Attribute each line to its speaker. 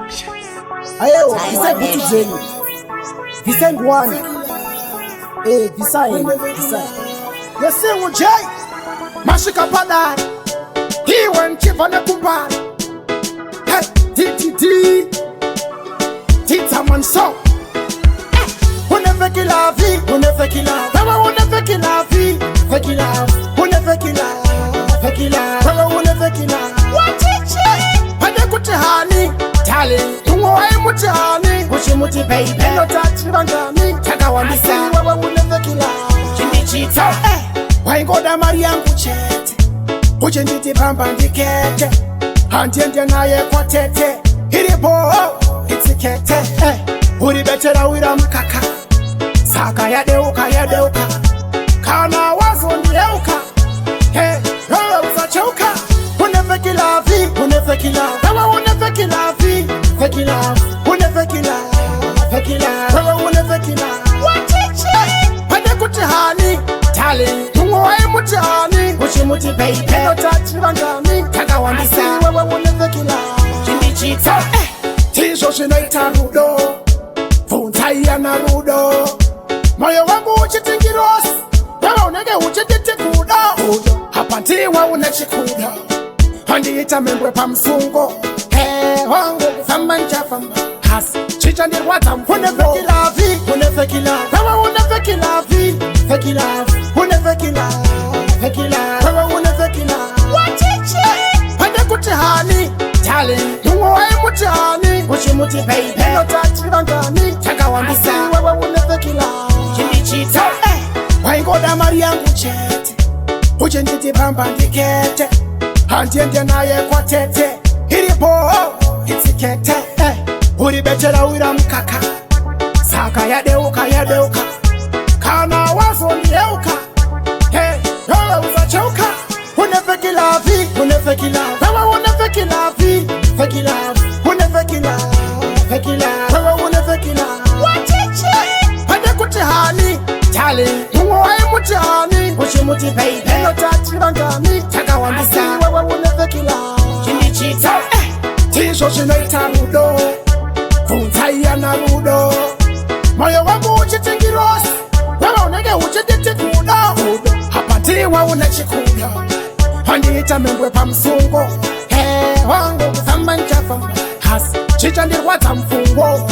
Speaker 1: Ayo, kisa vitu zenu. Kisa ngwani. Kisa yenu, kisa. Yese ujai. Mashika pada. Hiwe nchipa na kumbari. Hey, TTT. Tita manso. On ne fait que la vie, on ne fait que la vie. On ne fait que la vie, fait que la vie. On ne fait que la vie, fait que la vie. On ne fait que la vie. What is it? Pade kutihani, darling. Tungoe mutihani, muti baby. No touch bangani, taka wandisa. Wewe on ne fait que la vie. Chimichita, waingoda Mariam kuchete. Kuchenditi pamba ndikete. Hantiende naye kwa tete. Hiripo, itikete. Uri betera wira mkaka. Saka ya deuka. Kana wazo ndeuka. Hey, wewe usachoka. On ne fait que la vie, on ne fait que la vie. Wewe on ne fait que la vie, fait que la vie. On ne fait que la vie, fait que la vie. Wewe on ne fait que la vie. What is it? Pade kutihani, darling. Tungoe mutihani, muti baby. No touch bangani, taka wandisa. Wewe on ne fait que la vie. Chimichita, tisho shinaita rudo. Funtaya na rudo. Moyo wangu uchitingirosi. Wewe unege uchititi kuda. Hapa ndiwa unachikuda. Handiita membwe pa msungo. Wangu kufamba nchafamba. Hasi chicha ndirwata mfungo. On ne fait que la vie, on ne fait que la vie. Wewe on ne fait que la vie, fait que la vie. On ne fait que la vie, fait que la vie. Wewe on ne fait que la vie. What is it? Pade kutihani, darling. Tungoe mutihani, muti baby. No touch bangani, taka wandisa. Wewe on ne fait que la vie. Chimichita, waingoda Mariam kuchete. Uchenditi pamba ndikete. Hantiende naye kwa tete. Hiripo, itikete. Uri betera wira mkaka. Saka ya deuka. Kana wazo ndeuka. Hey, wewe usachoka. On ne fait que la vie, on ne fait que la vie. Wewe on ne fait que la vie, fait que la vie. On ne fait que la vie, fait que la vie. Wewe on ne fait que la vie. What is it? Pade kutihani, darling. Tungoe mutihani, muti baby. No touch bangani, taka wandisa. Wewe on ne fait que la vie. Chimichita, tisho shinaita rudo. Funtaya na rudo. Moyo wangu uchitingirosi. Wewe unege uchititi kuda. Hapa ndiwa unachikuda. Handiita membwe pa msungo. Wangu kufamba nchafamba. Hasi chicha ndirwata mfungo.